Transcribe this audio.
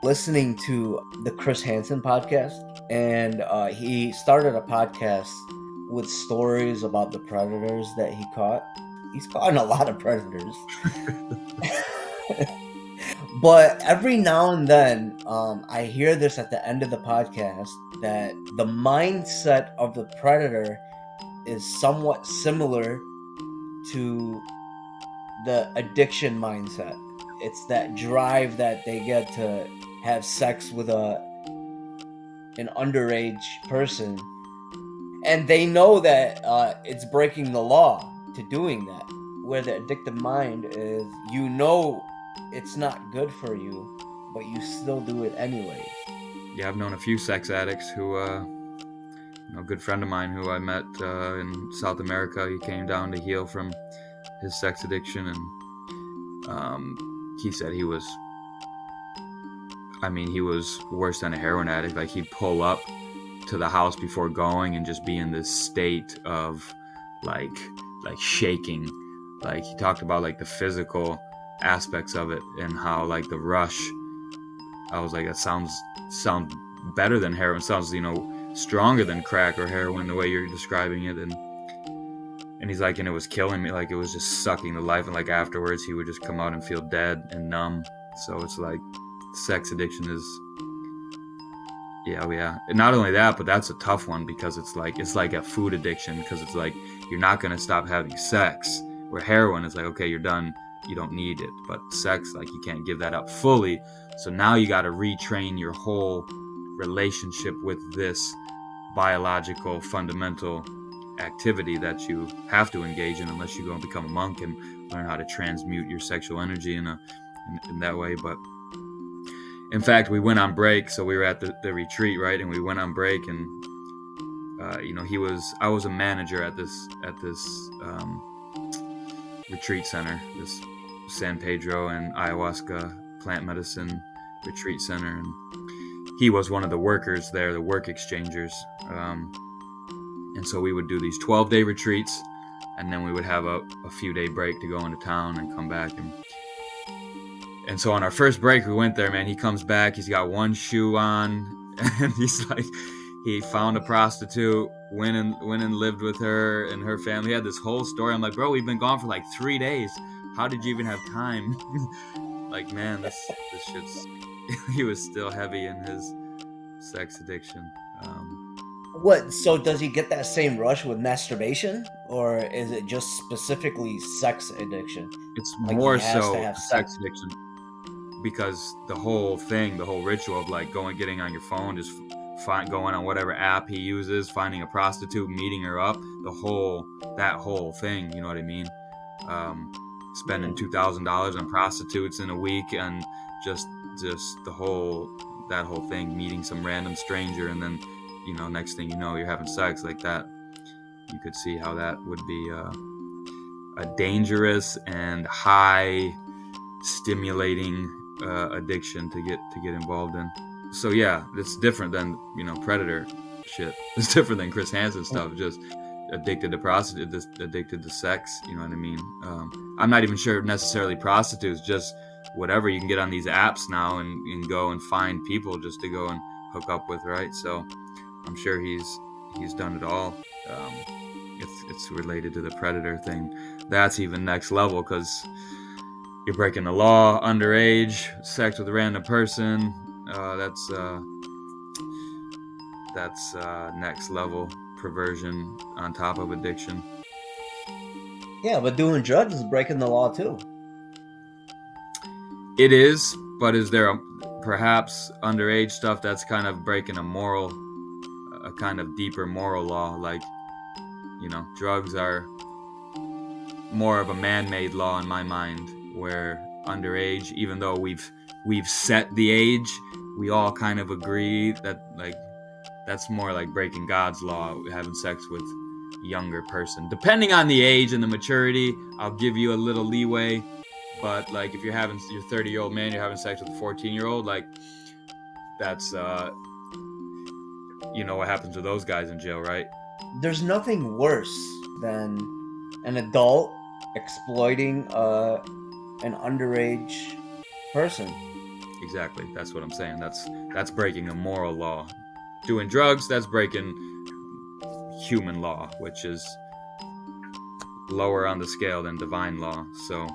listening to the Chris Hansen podcast, and he started a podcast with stories about the predators that he caught. He's caught a lot of predators. But every now and then, I hear this at the end of the podcast that the mindset of the predator is somewhat similar to the addiction mindset. It's that drive that they get to have sex with an underage person, and they know that it's breaking the law to doing that. Where the addictive mind is, it's not good for you, but you still do it anyways. Yeah, I've known a few sex addicts who, a good friend of mine who I met in South America, he came down to heal from his sex addiction, and he said he was worse than a heroin addict. Like, he'd pull up to the house before going and just be in this state of like shaking. Like, he talked about like the physical aspects of it and how like the rush. I was like, that sounds better than heroin. Sounds, stronger than crack or heroin, the way you're describing it. And he's like, and it was killing me. Like, it was just sucking the life. And like afterwards, he would just come out and feel dead and numb. So it's like, sex addiction is, yeah. And not only that, but that's a tough one, because it's like a food addiction, because it's like, you're not going to stop having sex. Where heroin is like, okay, you're done, you don't need it. But sex, like, you can't give that up fully. So now you got to retrain your whole relationship with this biological fundamental activity that you have to engage in, unless you go and become a monk and learn how to transmute your sexual energy in that way. But in fact, we went on break. So we were at the retreat, right? And we went on break, and I was a manager at this retreat center, this San Pedro and ayahuasca plant medicine retreat center, and he was one of the workers there, the work exchangers. And so we would do these 12-day retreats, and then we would have a few-day break to go into town and come back. And so on our first break, we went there, man. He comes back, he's got one shoe on, and he's like, he found a prostitute, went and lived with her and her family. He had this whole story. I'm like, bro, we've been gone for like 3 days. How did you even have time? Like, man, this shit's... He was still heavy in his sex addiction. What? So does he get that same rush with masturbation, or is it just specifically sex addiction? It's Like, more he has so to have sex addiction, because the whole ritual of like getting on your phone, just going on whatever app he uses, finding a prostitute, meeting her up, that whole thing, you know what I mean? Spending $2,000 on prostitutes in a week, and just that whole thing, meeting some random stranger, and then, next thing you know, you're having sex like that. You could see how that would be a dangerous and high stimulating addiction to get involved in. So yeah, it's different than predator shit. It's different than Chris Hansen stuff. Just addicted to prostitutes, addicted to sex. You know what I mean? I'm not even sure necessarily prostitutes. Just whatever you can get on these apps now and go and find people just to go and hook up with, right? So I'm sure he's done it all. It's related to the predator thing. That's even next level, because you're breaking the law, underage, sex with a random person. That's next level perversion on top of addiction. Yeah, but doing drugs is breaking the law too. It is, but is there perhaps underage stuff that's kind of breaking a kind of deeper moral law? Like, drugs are more of a man-made law in my mind, where underage, even though we've set the age, we all kind of agree that like that's more like breaking God's law, having sex with a younger person. Depending on the age and the maturity, I'll give you a little leeway. But like, if you're having your 30-year-old man, you're having sex with a 14-year-old, like, that's what happens to those guys in jail, right? There's nothing worse than an adult exploiting an underage person. Exactly. That's what I'm saying. That's breaking a moral law. Doing drugs, that's breaking human law, which is lower on the scale than divine law. So